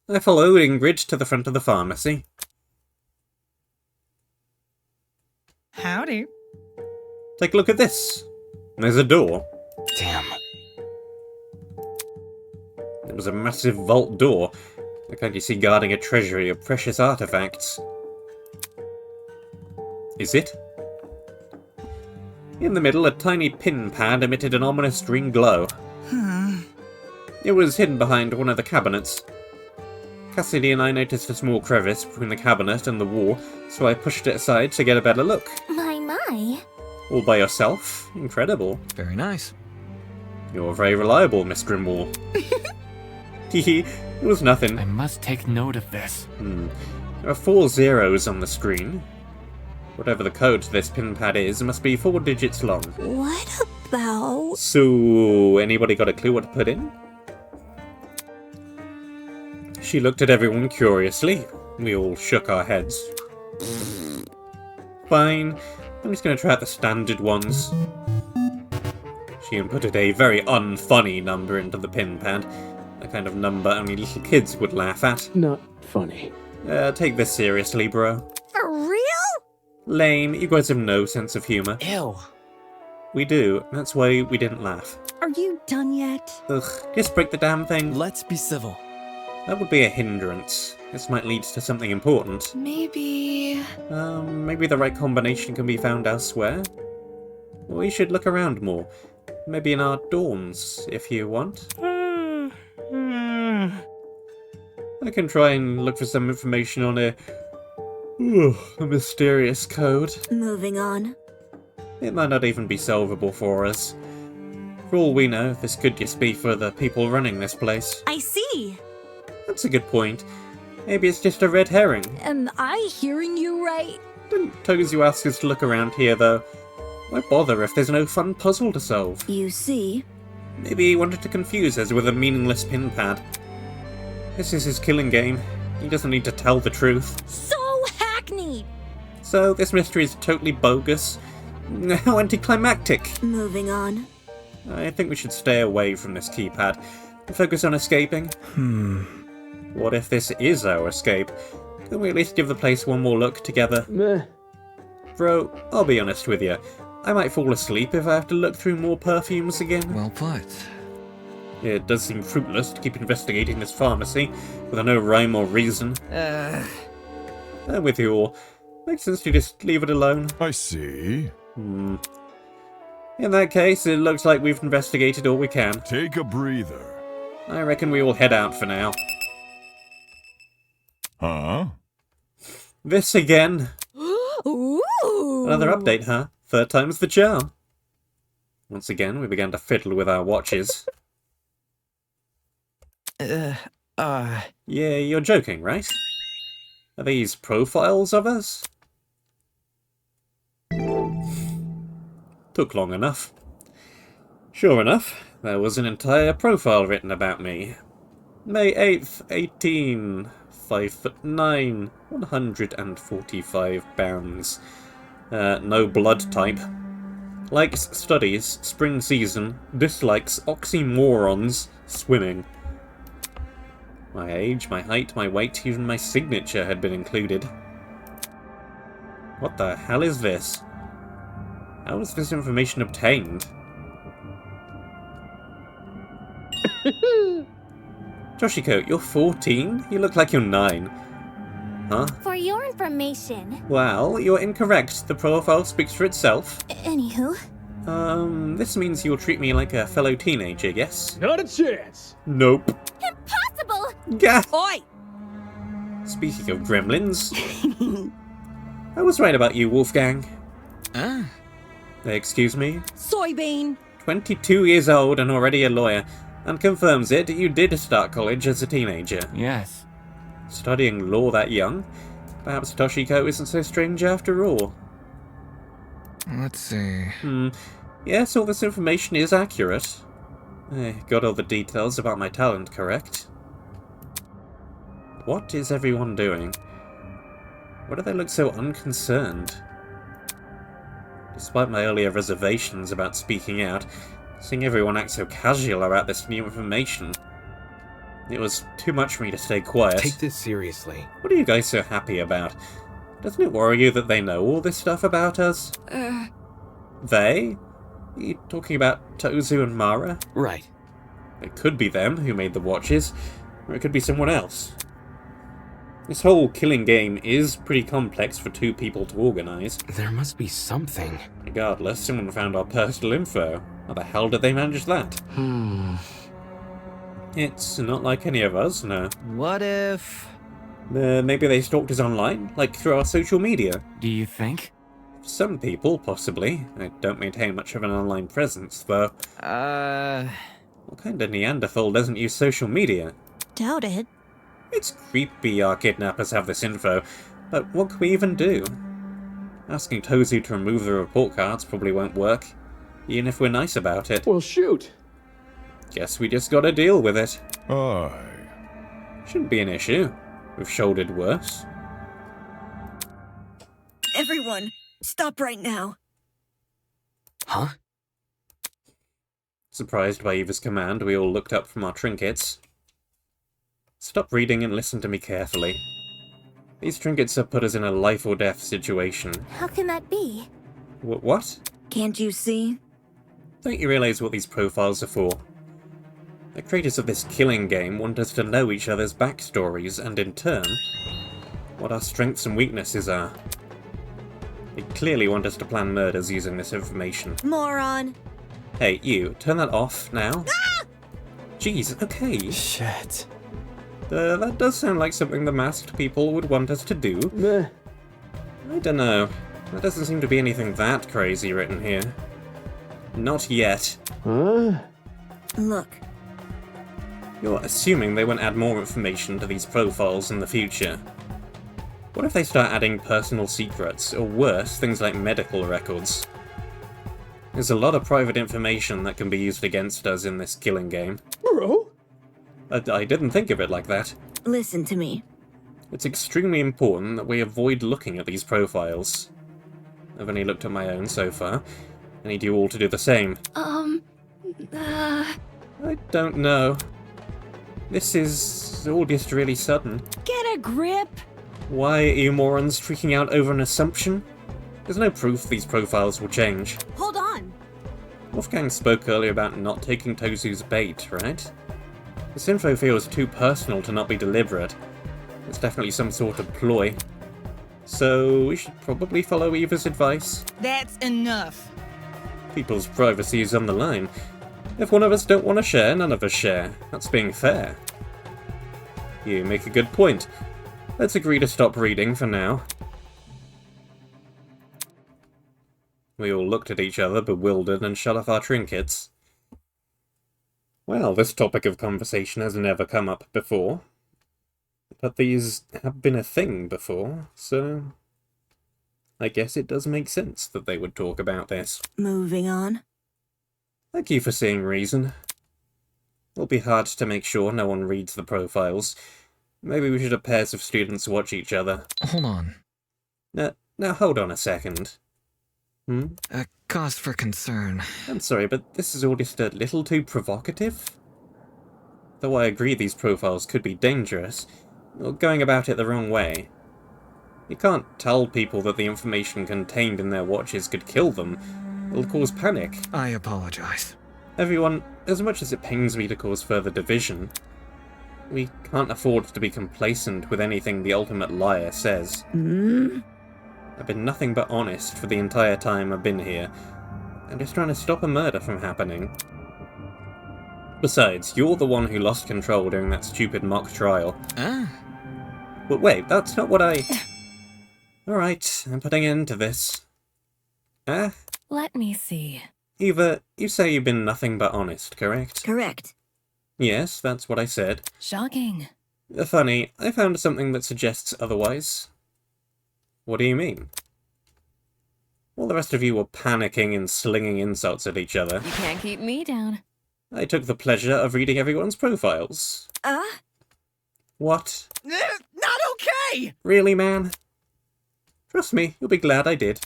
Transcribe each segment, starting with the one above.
I followed Ingrid to the front of the pharmacy. Howdy. Take a look at this. There's a door. Damn. It was a massive vault door, the kind you see guarding a treasury of precious artifacts. Is it? In the middle, a tiny pin pad emitted an ominous green glow. It was hidden behind one of the cabinets. Cassidy and I noticed a small crevice between the cabinet and the wall, so I pushed it aside to get a better look. My. All by yourself? Incredible. Very nice. You're very reliable, Miss Grimwall. Hehe, it was nothing. I must take note of this. There are 4 zeros on the screen. Whatever the code to this pin pad is, it must be 4 digits long. What about... So, anybody got a clue what to put in? She looked at everyone curiously. We all shook our heads. Fine, I'm just going to try out the standard ones. She inputted a very unfunny number into the pin pad. The kind of number only little kids would laugh at. Not funny. Take this seriously, bro. For real? Lame, you guys have no sense of humour. Ew. We do, that's why we didn't laugh. Are you done yet? Ugh, just break the damn thing. Let's be civil. That would be a hindrance. This might lead to something important. Maybe... Maybe the right combination can be found elsewhere? We should look around more. Maybe in our dorms, if you want. I can try and look for some information on a mysterious code. Moving on. It might not even be solvable for us. For all we know, this could just be for the people running this place. I see. That's a good point. Maybe it's just a red herring. Am I hearing you right? Didn't Tozu ask us to look around here, though? Why bother if there's no fun puzzle to solve? You see. Maybe he wanted to confuse us with a meaningless pin pad. This is his killing game. He doesn't need to tell the truth. So hackneyed! So, this mystery is totally bogus. How anticlimactic. Moving on. I think we should stay away from this keypad and focus on escaping. What if this is our escape? Can we at least give the place one more look together? Meh. Bro, I'll be honest with you. I might fall asleep if I have to look through more perfumes again. Well put. It does seem fruitless to keep investigating this pharmacy with no rhyme or reason. I'm with you all. Makes sense to just leave it alone. I see. In that case, it looks like we've investigated all we can. Take a breather. I reckon we will head out for now. Huh? This again. Ooh! Another update, huh? 3rd time's the charm. Once again, we began to fiddle with our watches. Yeah, you're joking, right? Are these profiles of us? Took long enough. Sure enough, there was an entire profile written about me. May 8th, 18, 5'9", 145 pounds. No blood type. Likes studies, spring season, dislikes oxymorons, swimming. My age, my height, my weight, even my signature had been included. What the hell is this? How was this information obtained? Toshiko, you're 14? You look like you're 9. Huh? For your information. Well, you're incorrect. The profile speaks for itself. Anywho. This means you'll treat me like a fellow teenager, yes? Not a chance. Nope. Impossible! Gah! Oi! Speaking of gremlins, I was right about you, Wolfgang. Excuse me? Soybean! 22 years old and already a lawyer, and confirms it, you did start college as a teenager. Yes. Studying law that young? Perhaps Toshiko isn't so strange after all. Let's see. Yes, all this information is accurate. I got all the details about my talent correct. What is everyone doing? Why do they look so unconcerned? Despite my earlier reservations about speaking out, seeing everyone act so casual about this new information. It was too much for me to stay quiet. Take this seriously. What are you guys so happy about? Doesn't it worry you that they know all this stuff about us? They? Are you talking about Tozu and Mara? Right. It could be them who made the watches, or it could be someone else. This whole killing game is pretty complex for two people to organise. There must be something. Regardless, someone found our personal info. How the hell did they manage that? It's not like any of us, no. What if... Maybe they stalked us online, like through our social media. Do you think? Some people, possibly. I don't maintain much of an online presence, though. What kind of Neanderthal doesn't use social media? Doubt it. It's creepy our kidnappers have this info, but what can we even do? Asking Tozu to remove the report cards probably won't work, even if we're nice about it. Well, shoot. Guess we just gotta deal with it. Aye. Shouldn't be an issue. We've shouldered worse. Everyone, stop right now. Huh? Surprised by Eva's command, we all looked up from our trinkets. Stop reading and listen to me carefully. These trinkets have put us in a life-or-death situation. How can that be? What? Can't you see? Don't you realize what these profiles are for? The creators of this killing game want us to know each other's backstories, and in turn, what our strengths and weaknesses are. They clearly want us to plan murders using this information. Moron. Hey, you, turn that off now. Jeez, okay. Shit. That does sound like something the masked people would want us to do. Meh. I don't know. There doesn't seem to be anything that crazy written here. Not yet. Huh? Look, You're assuming they won't add more information to these profiles in the future. What if they start adding personal secrets, or worse, things like medical records? There's a lot of private information that can be used against us in this killing game. Bro? I didn't think of it like that. listen to me. It's extremely important that we avoid looking at these profiles. I've only looked at my own so far. I need you all to do the same. I don't know. This is all just really sudden. Get a grip! Why are you morons freaking out over an assumption? There's no proof these profiles will change. Hold on. Wolfgang spoke earlier about not taking Tozu's bait, right? This info feels too personal to not be deliberate. It's definitely some sort of ploy. So we should probably follow Eva's advice. That's enough. People's privacy is on the line. If one of us don't want to share, none of us share. That's being fair. You make a good point. Let's agree to stop reading for now. We all looked at each other, bewildered, and shut off our trinkets. Well, this topic of conversation has never come up before. But these have been a thing before, so I guess it does make sense that they would talk about this. Moving on. Thank you for seeing reason. It'll be hard to make sure no one reads the profiles. Maybe we should have pairs of students watch each other. Hold on. Now hold on a second. A cause for concern. I'm sorry, but this is all just a little too provocative? Though I agree these profiles could be dangerous, or going about it the wrong way. You can't tell people that the information contained in their watches could kill them. It'll cause panic. I apologize. Everyone, as much as it pains me to cause further division, we can't afford to be complacent with anything the ultimate liar says. I've been nothing but honest for the entire time I've been here. I'm just trying to stop a murder from happening. Besides, you're the one who lost control during that stupid mock trial. But wait, that's not what I... Alright, I'm putting an end to this. Let me see. Eva, you say you've been nothing but honest, correct? Correct. Yes, that's what I said. Shocking. Funny, I found something that suggests otherwise. What do you mean? While the rest of you were panicking and slinging insults at each other, You can't keep me down. I took the pleasure of reading everyone's profiles. What? Not okay! Really, man? Trust me, you'll be glad I did.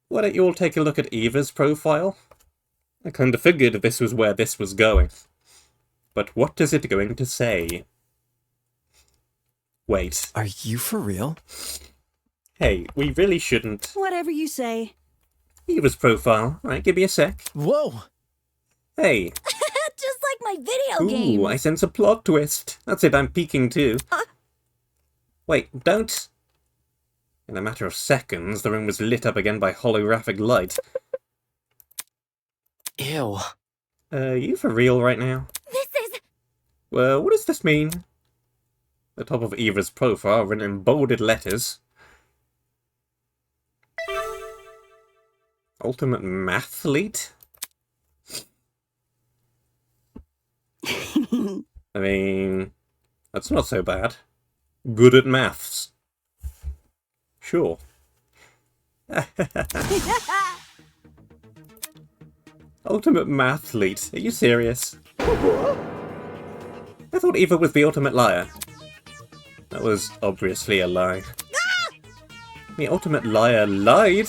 Why don't you all take a look at Eva's profile? I kinda figured this was where this was going. But what is it going to say? Wait. Are you for real? Hey, we really shouldn't. Whatever you say. Eva's profile. Right, give me a sec. Whoa! Hey. Just like my video game. Ooh, I sense a plot twist. That's it, I'm peeking too. Wait, don't... In a matter of seconds, the room was lit up again by holographic light. Ew. Are you for real right now? This is... Well, what does this mean? The top of Eva's profile, written in bolded letters. Ultimate mathlete? I mean, that's not so bad. Good at maths. Sure. Ultimate mathlete? Are you serious? I thought Eva was the ultimate liar. That was obviously a lie. The ultimate liar lied?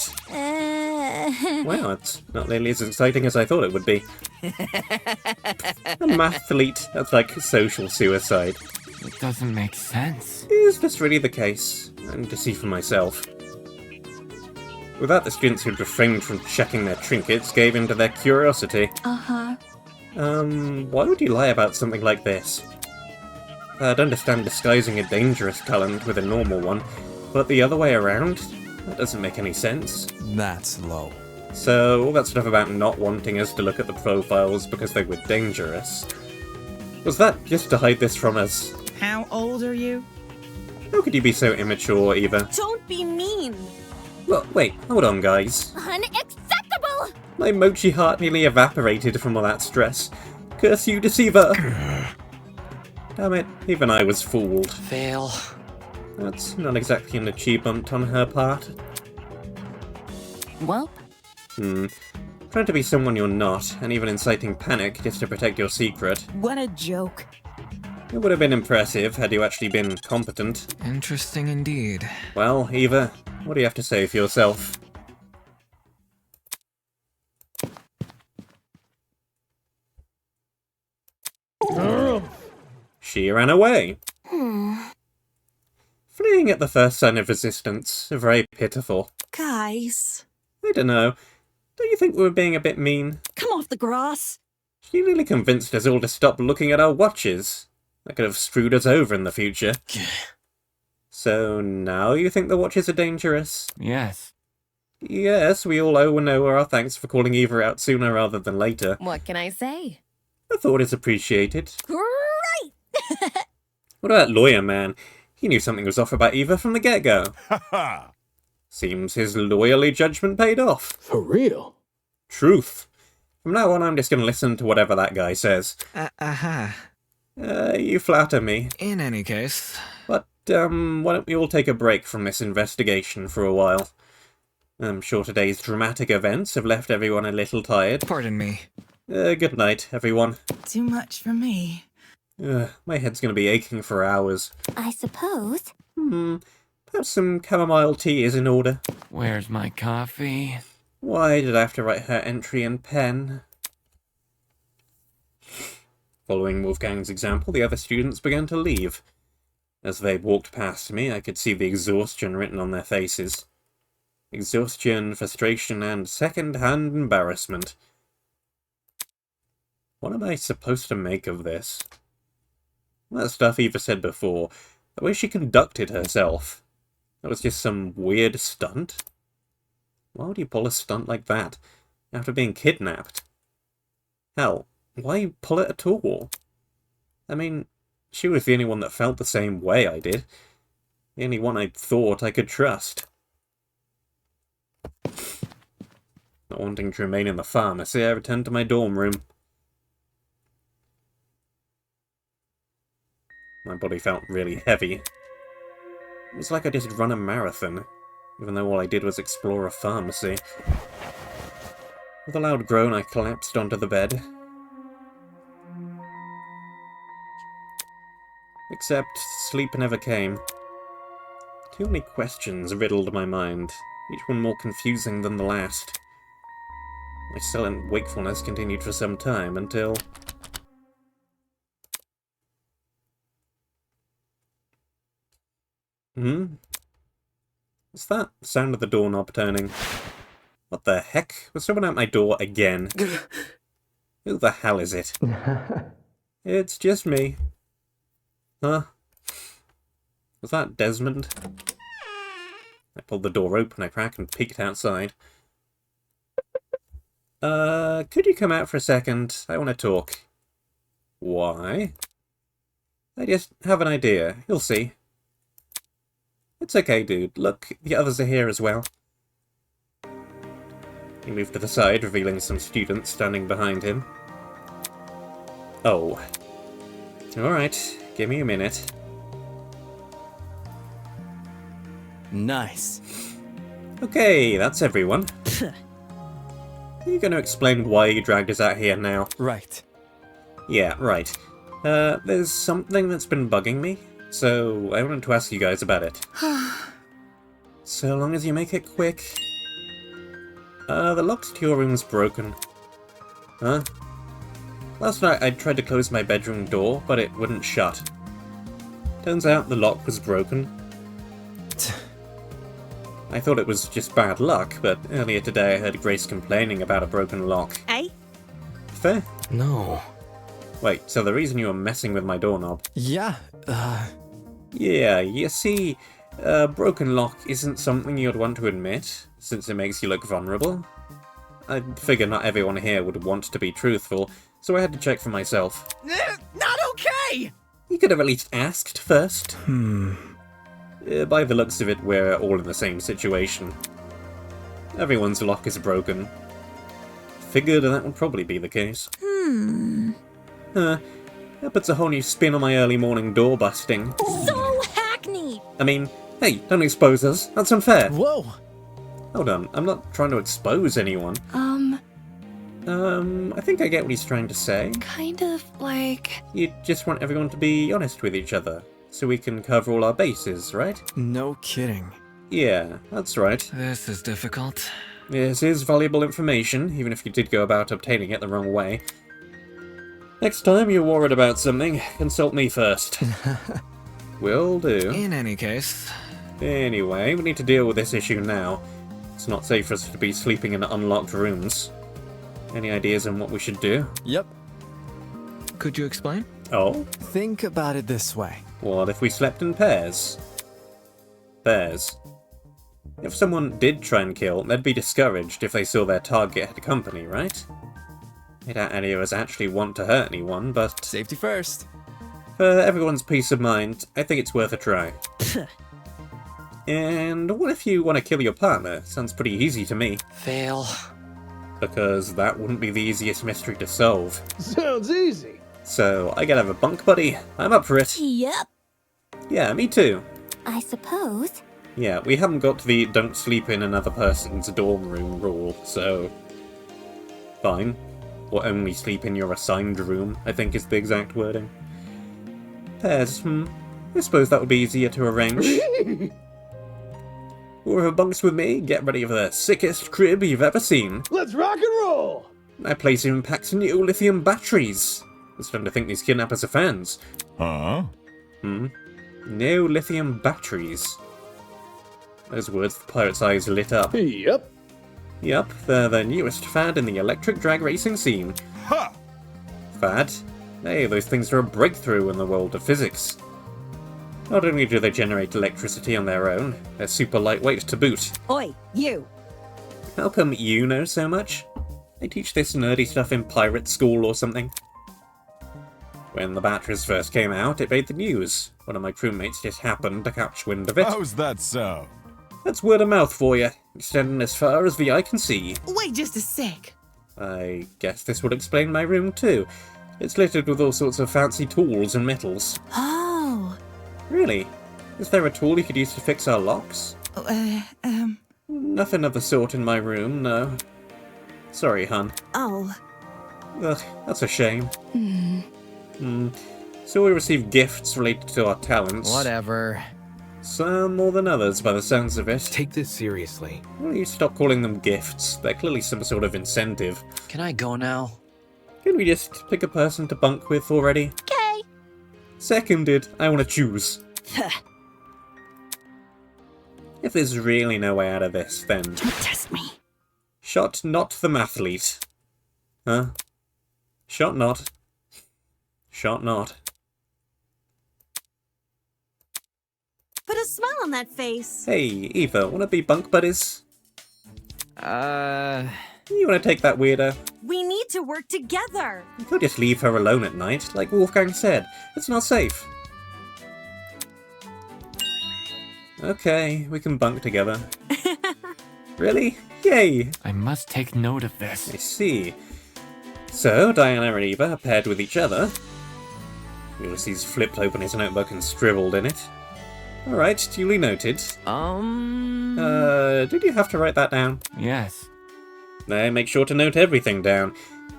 Wow, it's not nearly as exciting as I thought it would be. A mathlete, that's like social suicide. It doesn't make sense. Is this really the case? I'm to see for myself. With that, the students who'd refrained from checking their trinkets gave in to their curiosity. Uh-huh. Why would you lie about something like this? I'd understand disguising a dangerous talent with a normal one, but the other way around? That doesn't make any sense. That's low. So, all that stuff about not wanting us to look at the profiles because they were dangerous. Was that just to hide this from us? How old are you? How could you be so immature, Eva? Don't be mean. Well, wait, hold on, guys. Unacceptable! My mochi heart nearly evaporated from all that stress. Curse you, deceiver! Damn it, even I was fooled. Fail. That's not exactly an achievement on her part. Well, Trying to be someone you're not, and even inciting panic just to protect your secret. What a joke. It would have been impressive had you actually been competent. Interesting indeed. Well, Eva, what do you have to say for yourself? She ran away. Fleeing at the first sign of resistance. Very pitiful. Guys, I don't know. Don't you think we were being a bit mean? come off the grass. She really convinced us all to stop looking at our watches. That could have screwed us over in the future. So now you think the watches are dangerous? Yes. Yes, we all owe our thanks for calling Eva out sooner rather than later. what can I say? The thought is appreciated. Great! What about that lawyer man? He knew something was off about Eva from the get-go. Seems his lawyerly judgment paid off. For real? Truth. From now on, I'm just going to listen to whatever that guy says. You flatter me. In any case... But, why don't we all take a break from this investigation for a while? I'm sure today's dramatic events have left everyone a little tired. Pardon me. Good night, everyone. Too much for me. My head's going to be aching for hours. I suppose. Perhaps some chamomile tea is in order. Where's my coffee? Why did I have to write her entry in pen? Following Wolfgang's example, the other students began to leave. As they walked past me, I could see the exhaustion written on their faces. Exhaustion, frustration, and second-hand embarrassment. What am I supposed to make of this? That stuff Eva said before, the way she conducted herself, that was just some weird stunt? Why would you pull a stunt like that after being kidnapped? Hell, why pull it at all? I mean, she was the only one that felt the same way I did. The only one I thought I could trust. Not wanting to remain in the pharmacy, I returned to my dorm room. My body felt really heavy. It was like I just run a marathon, even though all I did was explore a pharmacy. With a loud groan, I collapsed onto the bed. Except sleep never came. Too many questions riddled my mind, each one more confusing than the last. My silent wakefulness continued for some time until... Hmm? What's that? Sound of the doorknob turning. What the heck? Was someone at my door again? Who the hell is it? It's just me. Huh? Was that Desmond? I pulled the door open, I cracked and peeked outside. Could you come out for a second? I want to talk. Why? I just have an idea. You'll see. It's okay, dude. Look, the others are here as well. He moved to the side, revealing some students standing behind him. Oh. Alright, give me a minute. Nice. Okay, that's everyone. Are you going to explain why you dragged us out here now? Right. Yeah, right. There's something that's been bugging me, so I wanted to ask you guys about it. So long as you make it quick. The lock to your room's broken. Huh? Last night I tried to close my bedroom door, but it wouldn't shut. Turns out the lock was broken. I thought it was just bad luck, but earlier today I heard Grace complaining about a broken lock. Eh? Fair? No. Wait, so the reason you were messing with my doorknob? Yeah, Yeah, you see, a broken lock isn't something you'd want to admit, since it makes you look vulnerable. I figure not everyone here would want to be truthful, so I had to check for myself. Not okay! You could have at least asked first. By the looks of it, we're all in the same situation. Everyone's lock is broken. Figured that would probably be the case. That puts a whole new spin on my early morning door busting. So hackneyed. I mean, hey, don't expose us. That's unfair. whoa! Hold on, I'm not trying to expose anyone. I think I get what he's trying to say. Kind of like... You just want everyone to be honest with each other, so we can cover all our bases, right? No kidding. Yeah, that's right. This is difficult. This is valuable information, even if you did go about obtaining it the wrong way. Next time you're worried about something, consult me first. Will do. In any case, Anyway, we need to deal with this issue now. It's not safe for us to be sleeping in unlocked rooms. Any ideas on what we should do? yep. Could you explain? Oh? Think about it this way. What if we slept in pairs? Pairs. If someone did try and kill, they'd be discouraged if they saw their target had company, right? I doubt any of us actually want to hurt anyone, but Safety first. for everyone's peace of mind, I think it's worth a try. And what if you want to kill your partner? Sounds pretty easy to me. Fail. Because that wouldn't be the easiest mystery to solve. Sounds easy. So, I gotta have a bunk buddy. I'm up for it. Yep. Yeah, me too. I suppose. Yeah, we haven't got the don't sleep in another person's dorm room rule, so... fine. Or only sleep in your assigned room, I think is the exact wording. Pairs, I suppose that would be easier to arrange. Whoever bunks with me, get ready for the sickest crib you've ever seen. Let's rock and roll. My place even packs new lithium batteries. I'm starting to think these kidnappers are fans. Huh? No lithium batteries. Those words, the pirate's eyes lit up. Yep. Yup, they're the newest fad in the electric drag racing scene. Ha! Fad? Hey, those things are a breakthrough in the world of physics. Not only do they generate electricity on their own, they're super lightweight to boot. Oi, you. How come you know so much? They teach this nerdy stuff in pirate school or something. When the batteries first came out, it made the news. One of my crewmates just happened to catch wind of it. How's that sound? That's word of mouth for you, extending as far as the eye can see. Wait just a sec. I guess this would explain my room too. It's littered with all sorts of fancy tools and metals. Oh. Really? Is there a tool you could use to fix our locks? Nothing of the sort in my room, no. Sorry, hun. Oh. Ugh, that's a shame. So we receive gifts related to our talents. Whatever. Some more than others, by the sounds of it. Take this seriously. Why don't you stop calling them gifts? They're clearly some sort of incentive. Can I go now? Can we just pick a person to bunk with already? Okay. Seconded. I want to choose. If there's really no way out of this, then... Don't test me. Shot not the mathlete. Huh? Shot not. Shot not. Put a smile on that face. Hey, Eva, wanna be bunk buddies? You wanna take that weirdo? We need to work together. You could just leave her alone at night, like Wolfgang said. It's not safe. Okay, we can bunk together. Really? Yay! I must take note of this. I see. So, Diana and Eva are paired with each other. Ulysses flipped open his notebook and scribbled in it. Alright, duly noted. Did you have to write that down? Yes. Then make sure to note everything down.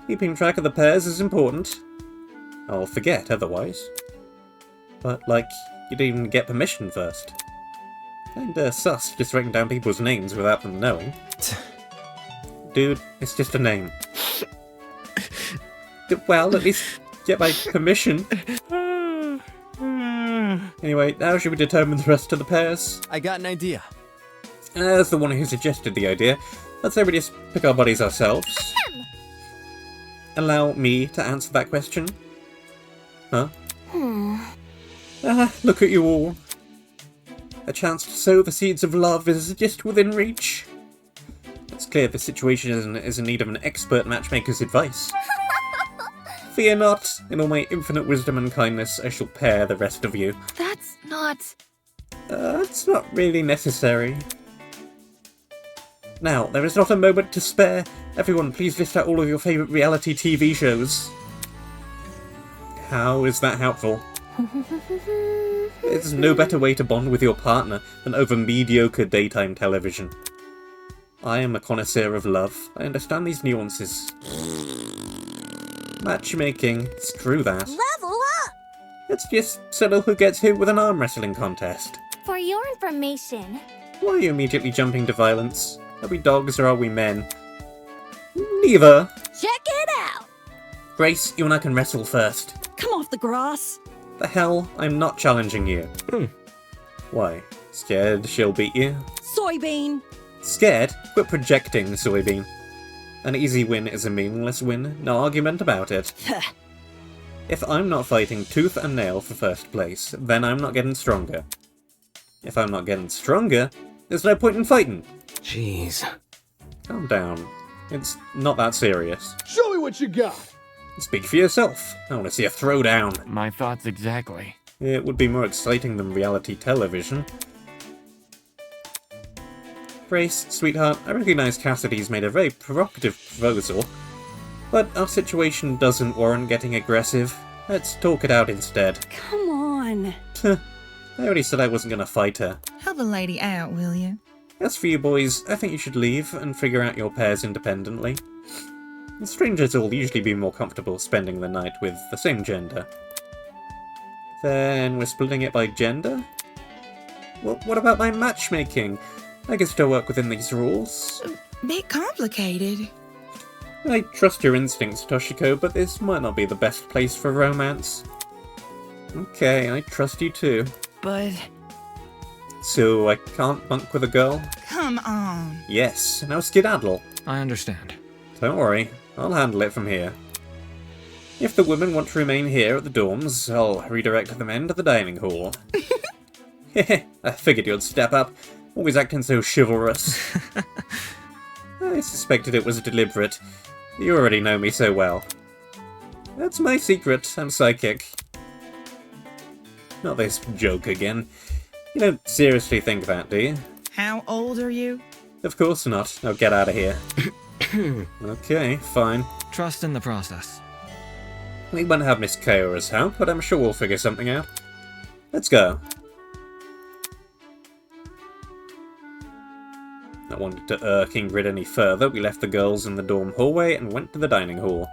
Keeping track of the pairs is important. I'll forget otherwise. But, like, you didn't even get permission first. Kinda sus just writing down people's names without them knowing. Dude, it's just a name. Well, at least get my permission. Anyway, how should we determine the rest of the pairs? I got an idea. As the one who suggested the idea, let's say we just pick our buddies ourselves. Allow me to answer that question. Huh? Look at you all. A chance to sow the seeds of love is just within reach. It's clear the situation is in need of an expert matchmaker's advice. Fear not, in all my infinite wisdom and kindness, I shall pair the rest of you. That's not... It's not really necessary. Now, there is not a moment to spare. Everyone, please list out all of your favourite reality TV shows. How is that helpful? There's no better way to bond with your partner than over mediocre daytime television. I am a connoisseur of love. I understand these nuances. Matchmaking, screw that. Level up. Let's just settle who gets who with an arm wrestling contest. For your information, Why are you immediately jumping to violence? Are we dogs or are we men? Neither. Check it out. Grace, you and I can wrestle first. Come off the grass. The hell? I'm not challenging you. Why? Scared she'll beat you? Soybean. Scared? Quit projecting, Soybean. An easy win is a meaningless win, no argument about it. If I'm not fighting tooth and nail for first place, then I'm not getting stronger. If I'm not getting stronger, there's no point in fighting. Jeez. Calm down. It's not that serious. Show me what you got. Speak for yourself. I want to see a throwdown. My thoughts exactly. It would be more exciting than reality television. Grace, sweetheart, I recognise Cassidy's made a very provocative proposal, but our situation doesn't warrant getting aggressive. Let's talk it out instead. Come on. I already said I wasn't going to fight her. Help a lady out, will you? As for you boys, I think you should leave and figure out your pairs independently. Strangers will usually be more comfortable spending the night with the same gender. Then we're splitting it by gender? What about my matchmaking? I can still work within these rules. Bit complicated. I trust your instincts, Toshiko, but this might not be the best place for romance. Okay, I trust you too. But So I can't bunk with a girl? come on. Yes, now skedaddle. I understand. Don't worry, I'll handle it from here. If the women want to remain here at the dorms, I'll redirect them into the dining hall. Heh, I figured you'd step up. Always acting so chivalrous. I suspected it was deliberate. You already know me so well. That's my secret, I'm psychic. Not this joke again. You don't seriously think that, do you? How old are you? Of course not. Now get out of here. Okay, fine. Trust in the process. We won't have Miss Kaora's help, but I'm sure we'll figure something out. Let's go. Not wanting to irk Ingrid any further, we left the girls in the dorm hallway and went to the dining hall.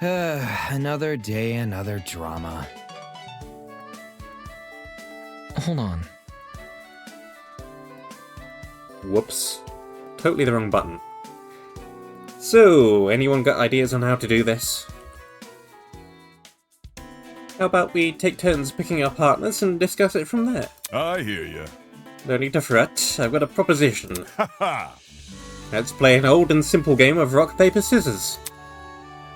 Another day, another drama. Hold on. Whoops. Totally the wrong button. So, anyone got ideas on how to do this? How about we take turns picking our partners and discuss it from there? I hear you. No need to fret, I've got a proposition. Ha ha! Let's play an old and simple game of rock, paper, scissors.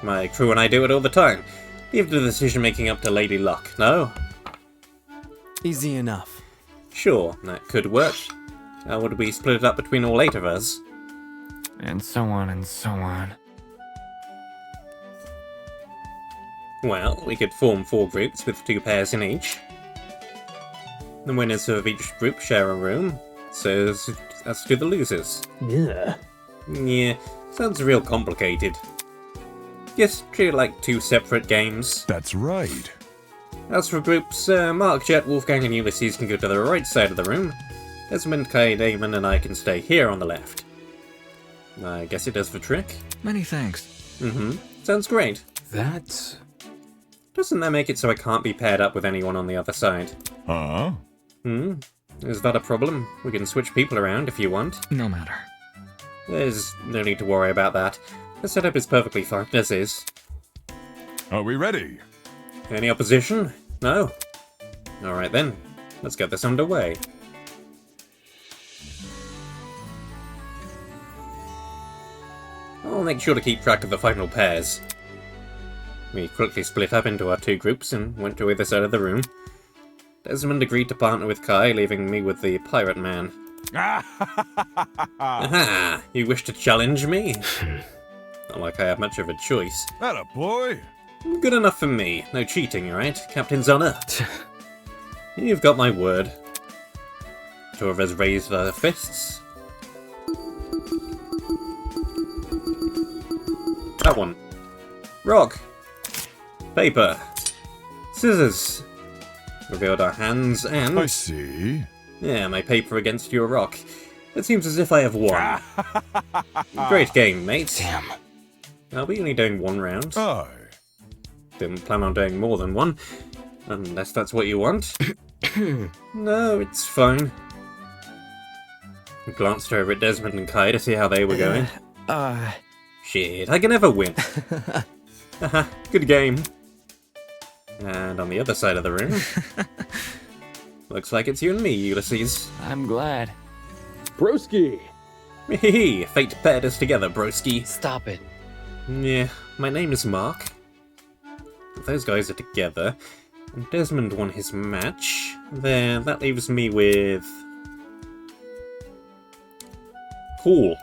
My crew and I do it all the time. Leave the decision-making up to Lady Luck, no? Easy enough. Sure, that could work. How would we split it up between all 8 of us? And so on and so on. Well, we could form 4 groups with 2 pairs in each. The winners of each group share a room, so as to the losers. Yeah. Yeah, sounds real complicated. Just treat it like 2 separate games. That's right. As for groups, Mark, Jet, Wolfgang and Ulysses can go to the right side of the room. Desmond, Kai, Damon and I can stay here on the left. I guess it does the trick. Many thanks. Sounds great. That... Doesn't that make it so I can't be paired up with anyone on the other side? Huh? Is that a problem? We can switch people around if you want. No matter. There's no need to worry about that. The setup is perfectly fine as is. Are we ready? Any opposition? No? Alright then, let's get this underway. I'll make sure to keep track of the final pairs. We quickly split up into our 2 groups and went to either side of the room. Desmond agreed to partner with Kai, leaving me with the pirate man. Aha! You wish to challenge me? Not like I have much of a choice. Atta boy. Good enough for me. No cheating, right? Captain's honor. You've got my word. 2 of us raised their fists. That one. Rock. Paper. Scissors. Revealed our hands and... I see. Yeah, my paper against your rock. It seems as if I have won. Great game, mate. Damn. Are we only doing 1 round? Aye. Didn't plan on doing more than 1. Unless that's what you want. No, it's fine. I glanced over at Desmond and Kai to see how they were going. Shit, I can never win. Haha, good game. And on the other side of the room... looks like it's you and me, Ulysses. I'm glad. Broski. Hee, fate paired us together, broski. Stop it. Yeah, my name is Mark. If those guys are together, and Desmond won his match, then that leaves me with... Paul.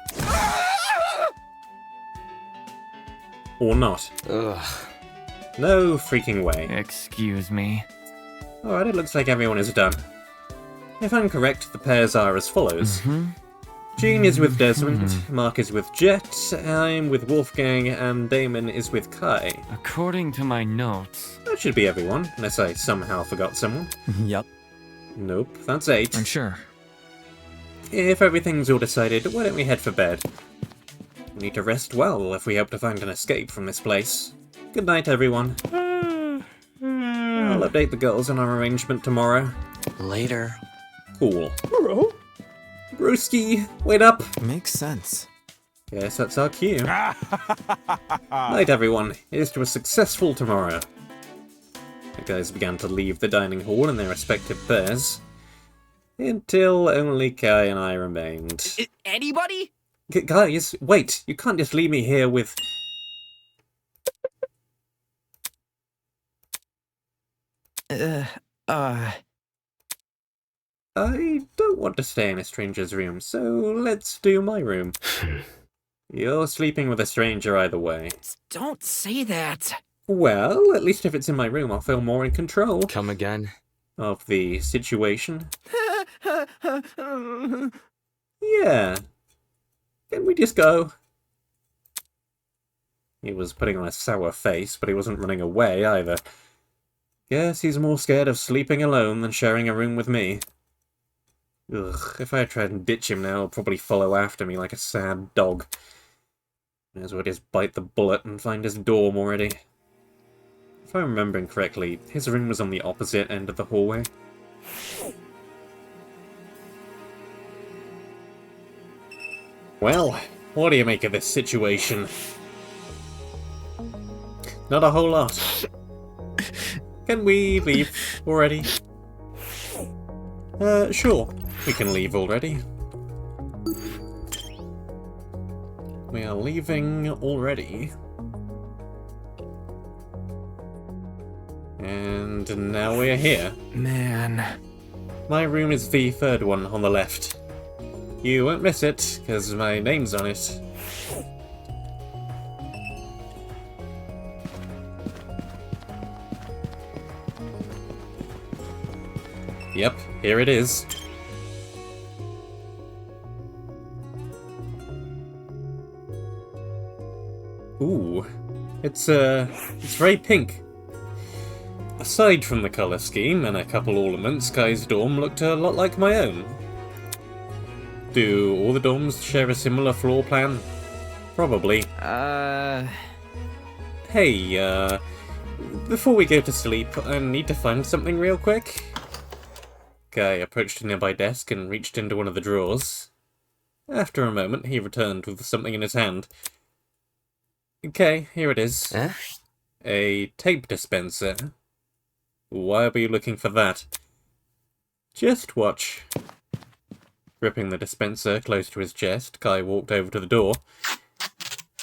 Or not. Ugh. No freaking way. Excuse me. Alright, it looks like everyone is done. If I'm correct, the pairs are as follows. Jean is with Desmond, Mark is with Jet, I'm with Wolfgang, and Damon is with Kai. According to my notes... That should be everyone, unless I somehow forgot someone. Yup. Nope, that's 8. I'm sure. If everything's all decided, why don't we head for bed? We need to rest well if we hope to find an escape from this place. Good night, everyone. I'll update the girls on our arrangement tomorrow. Later. Cool. Bro. Brewski, wait up! Makes sense. Yes, that's our cue. Night, everyone. Here's to a successful tomorrow. The guys began to leave the dining hall in their respective pairs. Until only Kai and I remained. Anybody? Guys, wait! You can't just leave me here with... I don't want to stay in a stranger's room, so let's do my room. You're sleeping with a stranger either way. Don't say that. Well, at least if it's in my room, I'll feel more in control Come again. of the situation. Yeah. Can we just go? He was putting on a sour face, but he wasn't running away either. Guess he's more scared of sleeping alone than sharing a room with me. Ugh, if I try and ditch him now, he'll probably follow after me like a sad dog. May as well just bite the bullet and find his dorm already. If I'm remembering correctly, his room was on the opposite end of the hallway. Well, what do you make of this situation? Not a whole lot. Can we leave already? Sure. We can leave already. We are leaving already. And now we're here. Man. My room is the third one on the left. You won't miss it, because my name's on it. Yep, here it is. Ooh, it's very pink. Aside from the colour scheme and a couple ornaments, Guy's dorm looked a lot like my own. Do all the dorms share a similar floor plan? Probably. Hey, before we go to sleep, I need to find something real quick. Guy approached a nearby desk and reached into one of the drawers. After a moment, he returned with something in his hand. Okay, here it is. Eh? A tape dispenser. Why were you looking for that? Just watch. Gripping the dispenser close to his chest, Kai walked over to the door.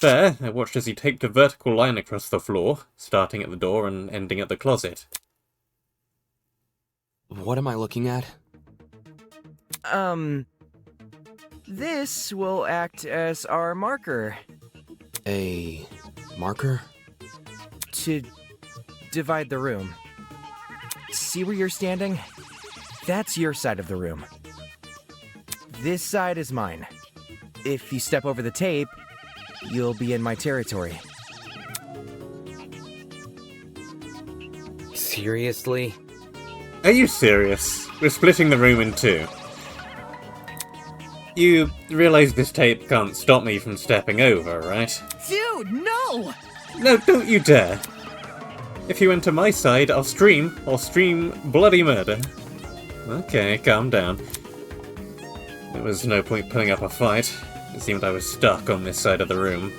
There, I watched as he taped a vertical line across the floor, starting at the door and ending at the closet. What am I looking at? This will act as our marker A marker? to divide the room. See where you're standing? That's your side of the room. This side is mine. If you step over the tape, you'll be in my territory. Seriously? Are you serious? We're splitting the room in two. You realize this tape can't stop me from stepping over, right? Dude, no! No, don't you dare! If you enter my side, I'll stream bloody murder. Okay, calm down. There was no point putting up a fight. It seemed I was stuck on this side of the room.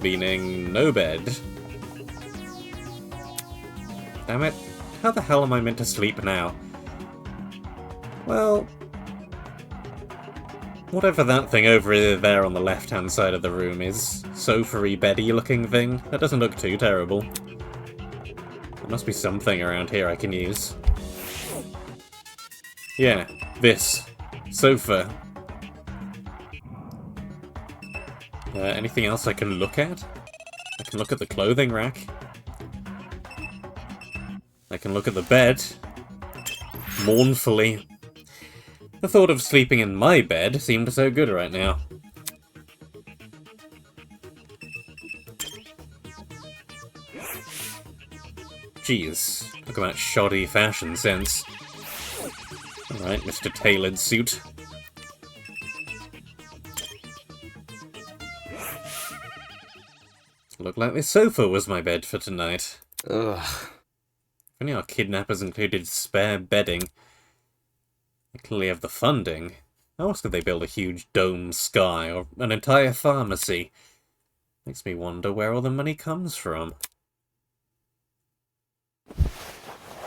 Meaning no bed. Damn it. How the hell am I meant to sleep now? Well, whatever that thing over there on the left-hand side of the room is, sofa-y, beddy looking thing, that doesn't look too terrible. There must be something around here I can use. Yeah, this. Sofa. Anything else I can look at? I can look at the clothing rack. I can look at the bed. Mournfully. The thought of sleeping in my bed seemed so good right now. Jeez, look at that shoddy fashion sense. Alright, Mr. Tailored Suit. Looked like this sofa was my bed for tonight. Ugh. If only our kidnappers included spare bedding. They clearly have the funding. How else could they build a huge dome sky or an entire pharmacy? Makes me wonder where all the money comes from.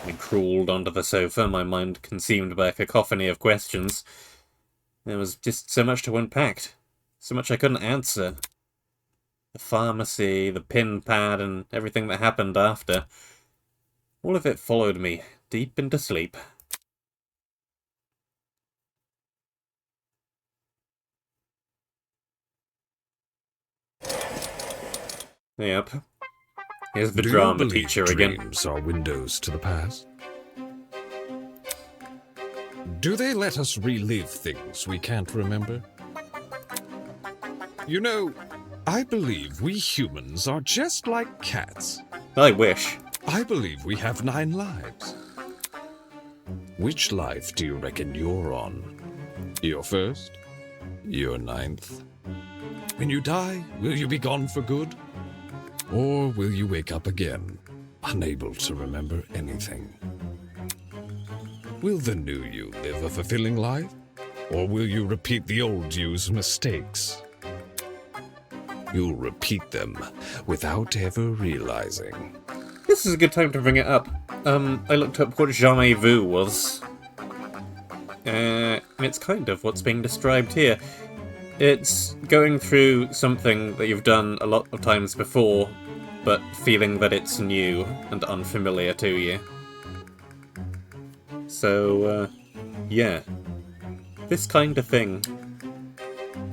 I crawled onto the sofa, my mind consumed by a cacophony of questions. There was just so much to unpack. So much I couldn't answer. The pharmacy, the pin pad, and everything that happened after. All of it followed me, deep into sleep. Yep. Here's the drama teacher again. Dreams are windows to the past? Do they let us relive things we can't remember? You know, I believe we humans are just like cats. I wish. I believe we have 9 lives. Which life do you reckon you're on? Your first? Your 9th? When you die, will you be gone for good? Or will you wake up again, unable to remember anything? Will the new you live a fulfilling life? Or will you repeat the old you's mistakes? You'll repeat them without ever realizing. This this is a good time to bring it up. I looked up what jamais vu was. And it's kind of what's being described here. It's going through something that you've done a lot of times before, but feeling that it's new and unfamiliar to you. So, yeah. This kind of thing.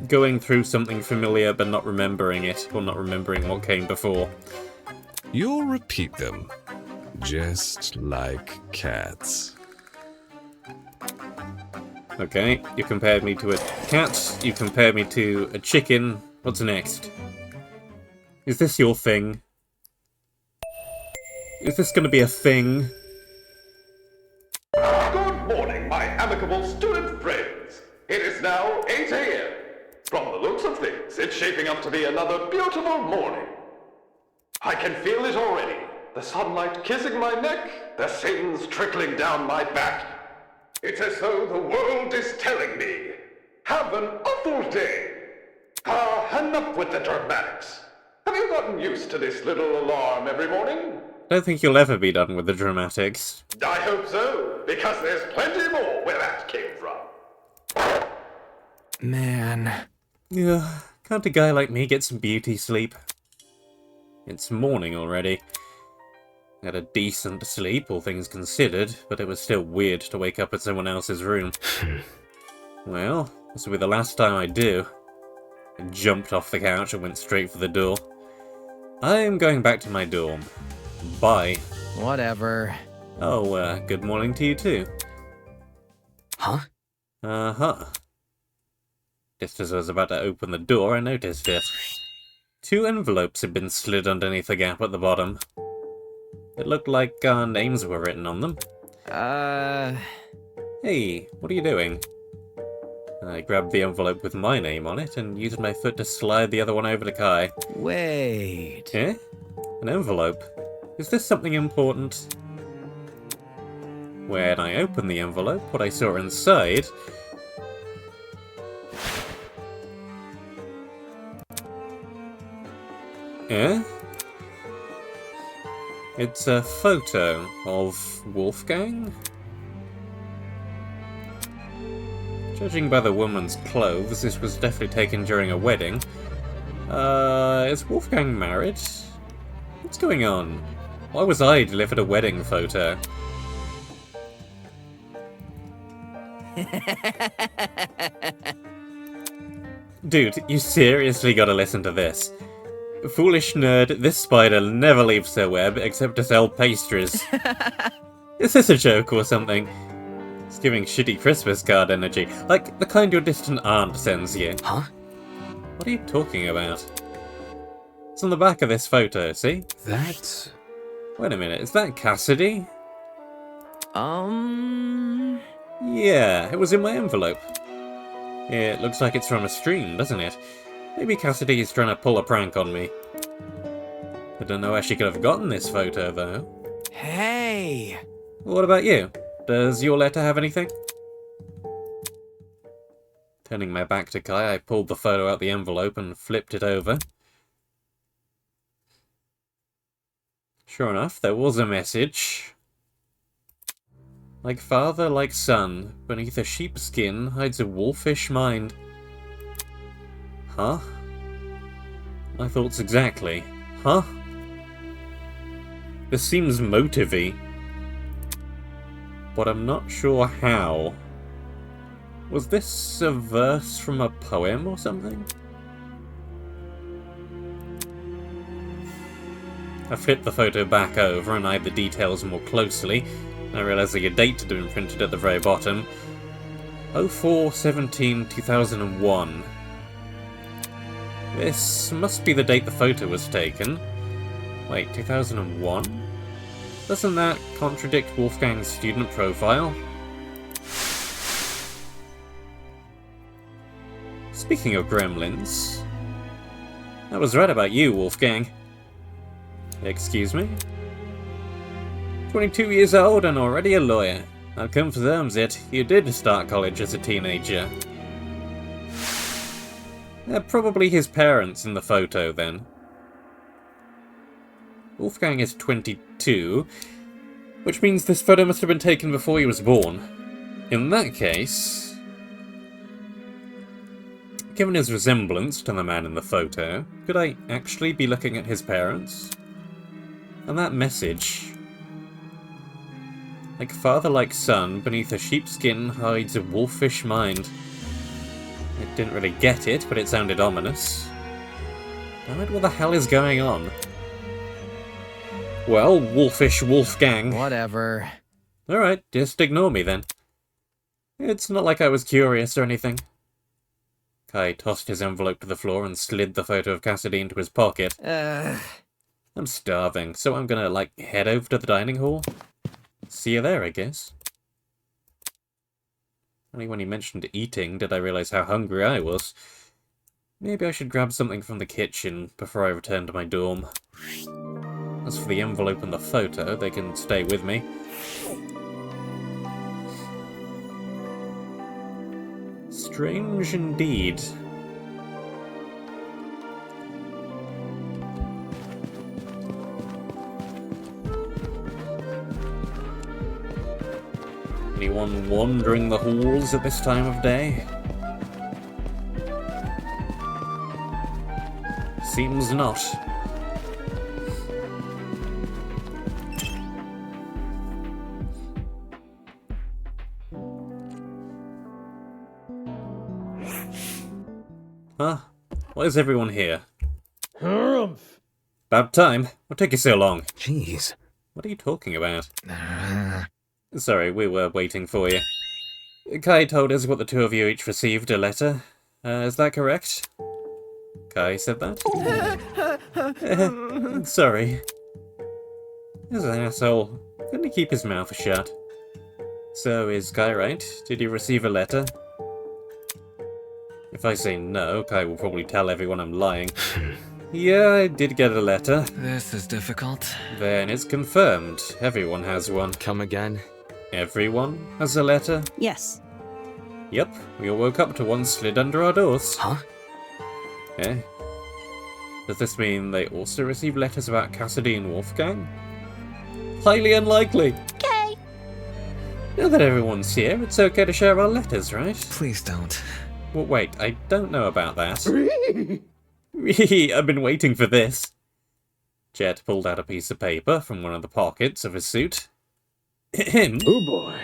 Going through something familiar but not remembering it, or not remembering what came before. You'll repeat them, just like cats. Okay, you compared me to a cat, you compared me to a chicken. What's next? Is this your thing? Is this gonna be a thing? Good morning, my amicable student friends. It is now 8 a.m. From the looks of things, it's shaping up to be another beautiful morning. I can feel it already. The sunlight kissing my neck, the sands trickling down my back. It's as though the world is telling me, have an awful day. And up with the dramatics. Have you gotten used to this little alarm every morning? I don't think you'll ever be done with the dramatics. I hope so, because there's plenty more where that came from. Man. Yeah, can't a guy like me get some beauty sleep? It's morning already. Had a decent sleep, all things considered, but it was still weird to wake up in someone else's room. Well, this will be the last time I do. I jumped off the couch and went straight for the door. I am going back to my dorm. Bye. Whatever. Oh, good morning to you too. Huh? Uh-huh. Just as I was about to open the door, I noticed it. 2 envelopes had been slid underneath the gap at the bottom. It looked like our names were written on them. Hey, what are you doing? I grabbed the envelope with my name on it and used my foot to slide the other one over to Kai. Wait. Eh? An envelope? Is this something important? When I opened the envelope, what I saw inside... Eh? It's a photo of Wolfgang? Judging by the woman's clothes, this was definitely taken during a wedding. Is Wolfgang married? What's going on? Why was I delivered a wedding photo? Dude, you seriously gotta listen to this. Foolish nerd, this spider never leaves her web except to sell pastries. Is this a joke or something? It's giving shitty Christmas card energy, like the kind your distant aunt sends you. Huh? What are you talking about? It's on the back of this photo, see? That... Wait a minute, is that Cassidy? Yeah, it was in my envelope. It looks like it's from a stream, doesn't it? Maybe Cassidy is trying to pull a prank on me. I don't know where she could have gotten this photo, though. Hey! What about you? Does your letter have anything? Turning my back to Kai, I pulled the photo out the envelope and flipped it over. Sure enough, there was a message. Like father, like son, beneath a sheepskin hides a wolfish mind. Huh? My thoughts exactly. Huh? This seems motive-y. But I'm not sure how. Was this a verse from a poem or something? I flipped the photo back over and eyed the details more closely, and I realised that a date had been printed at the very bottom. 04/17/2001. This must be the date the photo was taken. Wait, 2001? Doesn't that contradict Wolfgang's student profile? Speaking of gremlins... I was right about you, Wolfgang. Excuse me? 22 years old and already a lawyer. That confirms it. You did start college as a teenager. They're probably his parents in the photo, then. Wolfgang is 22. 1982, which means this photo must have been taken before he was born. In that case, given his resemblance to the man in the photo, could I actually be looking at his parents? And that message, like father like son, beneath a sheepskin hides a wolfish mind. I didn't really get it, but it sounded ominous. Damn it, what the hell is going on? Well, wolfish Wolfgang. Whatever. Alright, just ignore me then. It's not like I was curious or anything. Kai tossed his envelope to the floor and slid the photo of Cassidy into his pocket. I'm starving, so I'm gonna, like, head over to the dining hall. See you there, I guess. Only when he mentioned eating did I realise how hungry I was. Maybe I should grab something from the kitchen before I return to my dorm. As for the envelope and the photo, they can stay with me. Strange indeed. Anyone wandering the halls at this time of day? Seems not. Huh? Why is everyone here? About time. What took you so long? Jeez. What are you talking about? Sorry, we were waiting for you. Kai told us what the two of you each received a letter. Is that correct? Kai said that? Sorry. This an asshole. Couldn't he keep his mouth shut? So, is Kai right? Did he receive a letter? If I say no, Kai will probably tell everyone I'm lying. Yeah, I did get a letter. This is difficult. Then it's confirmed. Everyone has one. Come again? Everyone has a letter? Yes. Yep, we all woke up to one slid under our doors. Huh? Eh? Does this mean they also receive letters about Cassidy and Wolfgang? Highly unlikely. Okay. Now that everyone's here, it's okay to share our letters, right? Please don't. Well, wait, I don't know about that. I've been waiting for this. Jet pulled out a piece of paper from one of the pockets of his suit. Him? Oh boy.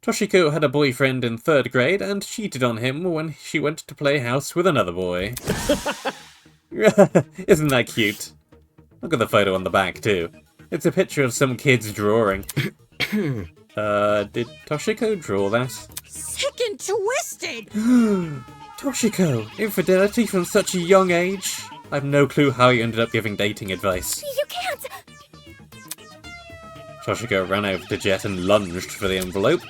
Toshiko had a boyfriend in 3rd grade and cheated on him when she went to play house with another boy. Isn't that cute? Look at the photo on the back, too. It's a picture of some kid's drawing. Did Toshiko draw that? Sick and twisted! Toshiko, infidelity from such a young age? I've no clue how you ended up giving dating advice. You can't! Toshiko ran over to Jet and lunged for the envelope.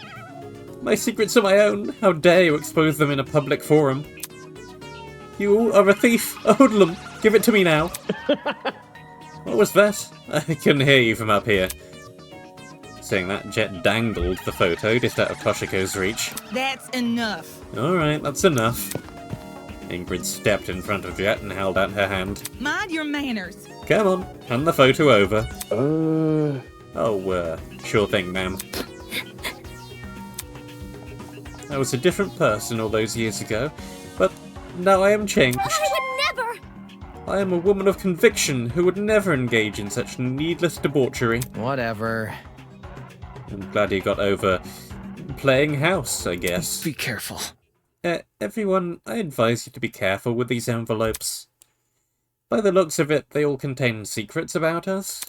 My secrets are my own. How dare you expose them in a public forum? You are a thief, a hoodlum. Give it to me now. What was that? I couldn't hear you from up here. Saying that, Jet dangled the photo just out of Toshiko's reach. That's enough. Alright, that's enough. Ingrid stepped in front of Jet and held out her hand. Mind your manners. Come on, hand the photo over. Sure thing, ma'am. I was a different person all those years ago, but now I am changed. I would never! I am a woman of conviction who would never engage in such needless debauchery. Whatever. I'm glad you got over playing house, I guess. Be careful. Everyone, I advise you to be careful with these envelopes. By the looks of it, they all contain secrets about us.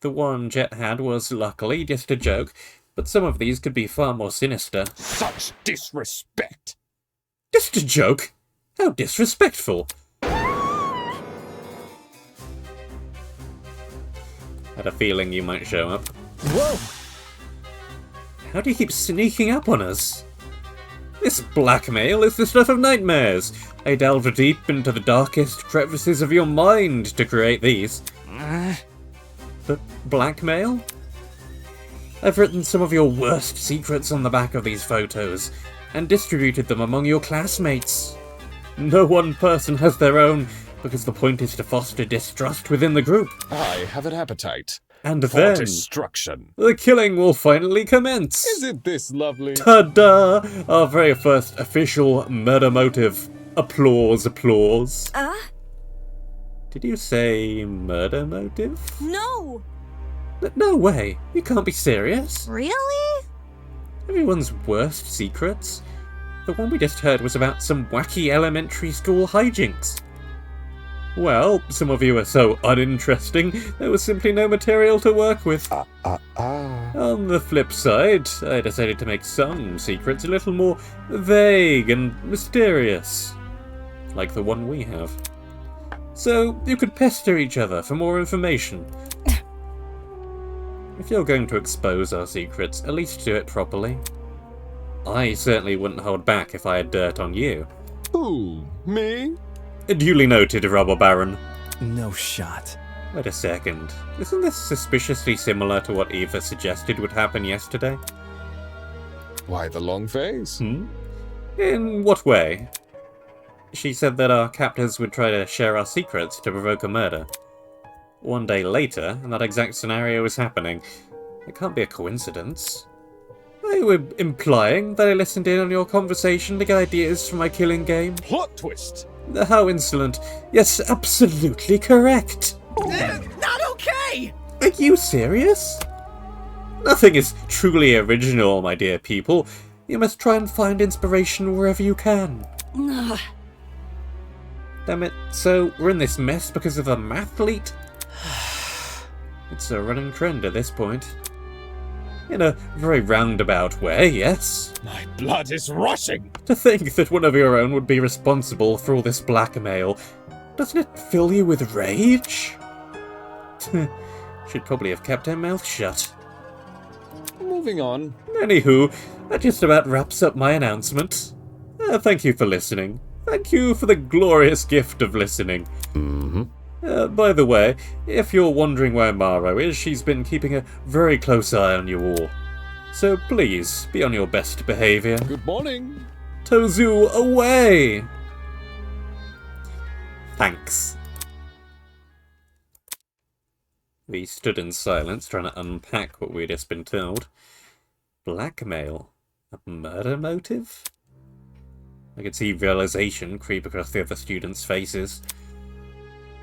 The one Jet had was, luckily, just a joke, but some of these could be far more sinister. Such disrespect! Just a joke? How disrespectful! Had a feeling you might show up. Whoa! How do you keep sneaking up on us? This blackmail is the stuff of nightmares. I delved deep into the darkest crevices of your mind to create these. But blackmail? I've written some of your worst secrets on the back of these photos, and distributed them among your classmates. No one person has their own, because the point is to foster distrust within the group. I have an appetite. And for then destruction. the killing will finally commence. Isn't this lovely? Ta-da! Our very first official murder motive. Applause, applause. Did you say murder motive? No! No way. You can't be serious. Really? Everyone's worst secrets? The one we just heard was about some wacky elementary school hijinks. Well, some of you are so uninteresting, there was simply no material to work with. On the flip side, I decided to make some secrets a little more vague and mysterious. Like the one we have. So you could pester each other for more information. If you're going to expose our secrets, at least do it properly. I certainly wouldn't hold back if I had dirt on you. Who? Me? Duly noted, Robber Baron. No shot. Wait a second. Isn't this suspiciously similar to what Eva suggested would happen yesterday? Why the long face? In what way? She said that our captors would try to share our secrets to provoke a murder. One day later, that exact scenario is happening. It can't be a coincidence. Are you implying that I listened in on your conversation to get ideas for my killing game? Plot twist! How insolent. Yes, absolutely correct. Not okay! Are you serious? Nothing is truly original, my dear people. You must try and find inspiration wherever you can. Damn it, so we're in this mess because of a mathlete? It's a running trend at this point. In a very roundabout way, yes. My blood is rushing! To think that one of your own would be responsible for all this blackmail, doesn't it fill you with rage? Should probably have kept her mouth shut. Moving on. Anywho, that just about wraps up my announcement. Thank you for listening. Thank you for the glorious gift of listening. By the way, if you're wondering where Maro is, she's been keeping a very close eye on you all. So please, be on your best behaviour. Good morning. Tozu, away! Thanks. We stood in silence, trying to unpack what we'd just been told. Blackmail? A murder motive? I could see realization creep across the other students' faces.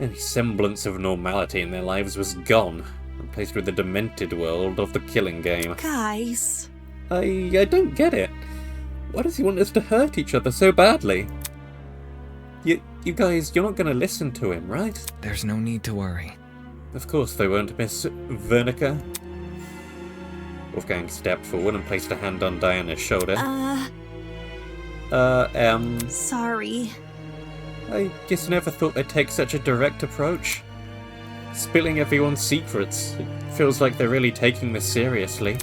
Any semblance of normality in their lives was gone, replaced with the demented world of the killing game. Guys. I don't get it. Why does he want us to hurt each other so badly? You guys, you're not going to listen to him, right? There's no need to worry. Of course they won't, Miss Wernicke. Wolfgang stepped forward and placed a hand on Diana's shoulder. Sorry. I just never thought they'd take such a direct approach. Spilling everyone's secrets. It feels like they're really taking this seriously.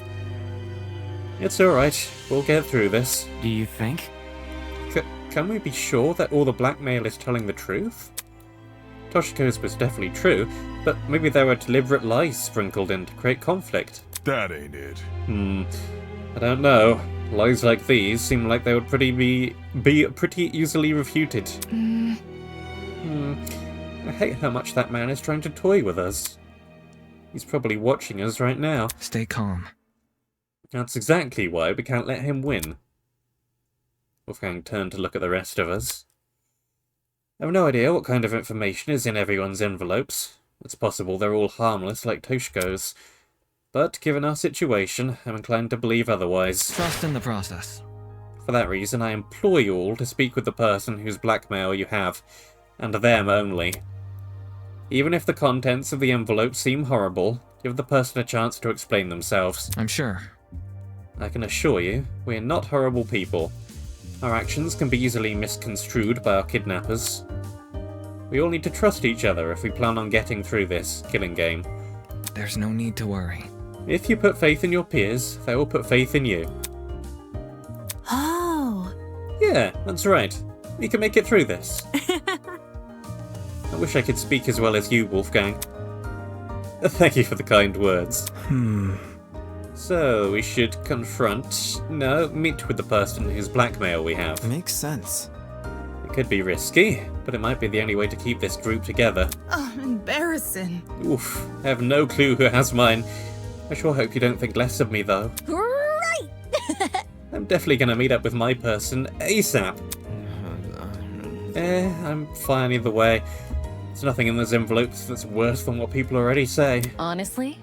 It's alright, we'll get through this. Do you think? Can we be sure that all the blackmail is telling the truth? Toshiko's was definitely true, but maybe there were deliberate lies sprinkled in to create conflict. That ain't it. I don't know. Lies like these seem like they would be pretty easily refuted. I hate how much that man is trying to toy with us. He's probably watching us right now. Stay calm. That's exactly why we can't let him win. Wolfgang turned to look at the rest of us. I have no idea what kind of information is in everyone's envelopes. It's possible they're all harmless like Toshiko's. But given our situation, I'm inclined to believe otherwise. Trust in the process. For that reason, I implore you all to speak with the person whose blackmail you have, and them only. Even if the contents of the envelope seem horrible, give the person a chance to explain themselves. I'm sure. I can assure you, we are not horrible people. Our actions can be easily misconstrued by our kidnappers. We all need to trust each other if we plan on getting through this killing game. There's no need to worry. If you put faith in your peers, they will put faith in you. Oh. Yeah, that's right. We can make it through this. I wish I could speak as well as you, Wolfgang. Thank you for the kind words. So, we should meet with the person whose blackmail we have. Makes sense. It could be risky, but it might be the only way to keep this group together. Oh, embarrassing. Oof, I have no clue who has mine. I sure hope you don't think less of me, though. Right! I'm definitely gonna meet up with my person ASAP. I'm fine either way. There's nothing in those envelopes that's worse than what people already say. Honestly?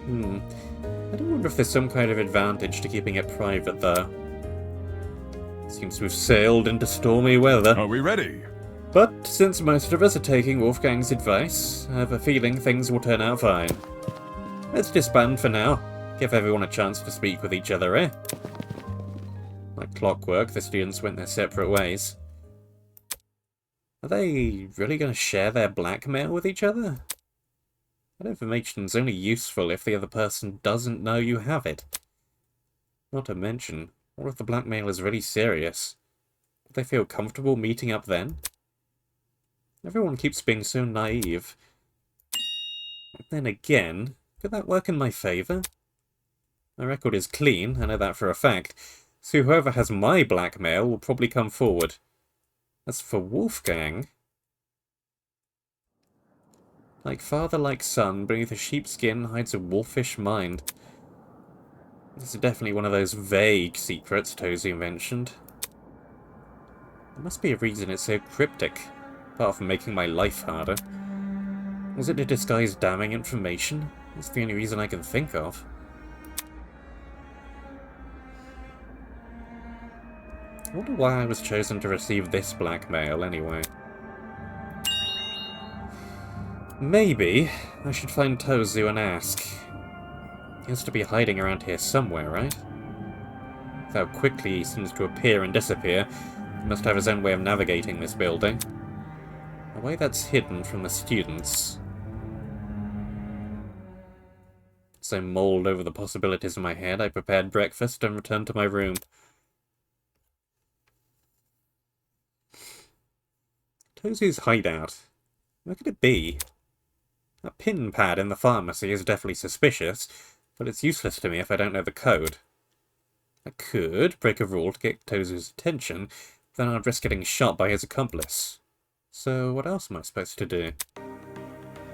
I do wonder if there's some kind of advantage to keeping it private, though. Seems to have sailed into stormy weather. Are we ready? But since most of us are taking Wolfgang's advice, I have a feeling things will turn out fine. Let's disband for now. Give everyone a chance to speak with each other, eh? Like clockwork, the students went their separate ways. Are they really going to share their blackmail with each other? That information's only useful if the other person doesn't know you have it. Not to mention, what if the blackmail is really serious? Would they feel comfortable meeting up then? Everyone keeps being so naive. But then again, could that work in my favour? My record is clean, I know that for a fact, so whoever has my blackmail will probably come forward. As for Wolfgang... Like father, like son, beneath a sheepskin hides a wolfish mind. This is definitely one of those vague secrets Tozu mentioned. There must be a reason it's so cryptic, apart from making my life harder. Was it to disguise damning information? That's the only reason I can think of. I wonder why I was chosen to receive this blackmail anyway. Maybe I should find Tozu and ask. He has to be hiding around here somewhere, right? With how quickly he seems to appear and disappear, he must have his own way of navigating this building. A way that's hidden from the students. As I mulled over the possibilities in my head, I prepared breakfast and returned to my room. Tozu's hideout. Where could it be? That pin pad in the pharmacy is definitely suspicious, but it's useless to me if I don't know the code. I could break a rule to get Tozu's attention, but then I'd risk getting shot by his accomplice. So what else am I supposed to do?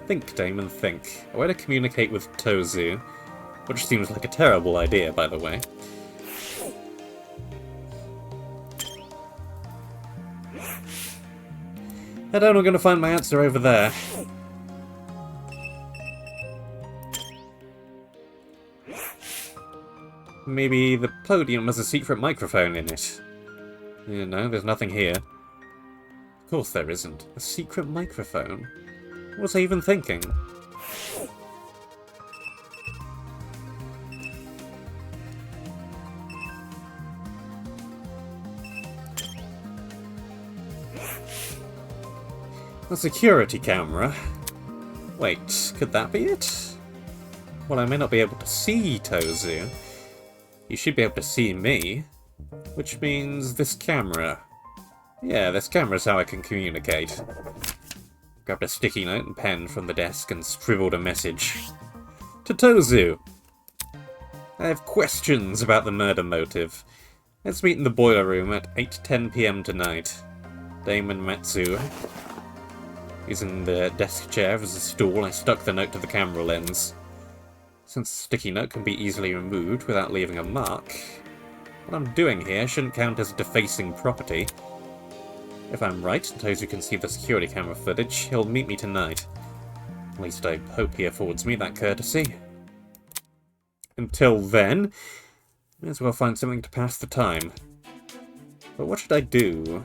Think, Damon, think. A way to communicate with Tozu, which seems like a terrible idea, by the way. I don't know, I'm going to find my answer over there. Maybe the podium has a secret microphone in it. You know, there's nothing here. Of course there isn't. A secret microphone? What was I even thinking? A security camera? Wait, could that be it? Well, I may not be able to see Tozu. You should be able to see me. Which means this camera. Yeah, this camera's how I can communicate. Grabbed a sticky note and pen from the desk and scribbled a message. To Tozu! I have questions about the murder motive. Let's meet in the boiler room at 8:10 PM tonight. Damon Matsu. Using the desk chair as a stool, I stuck the note to the camera lens. Since the sticky note can be easily removed without leaving a mark, what I'm doing here shouldn't count as defacing property. If I'm right, and Tozu can see the security camera footage, he'll meet me tonight. At least I hope he affords me that courtesy. Until then, may as well find something to pass the time. But what should I do?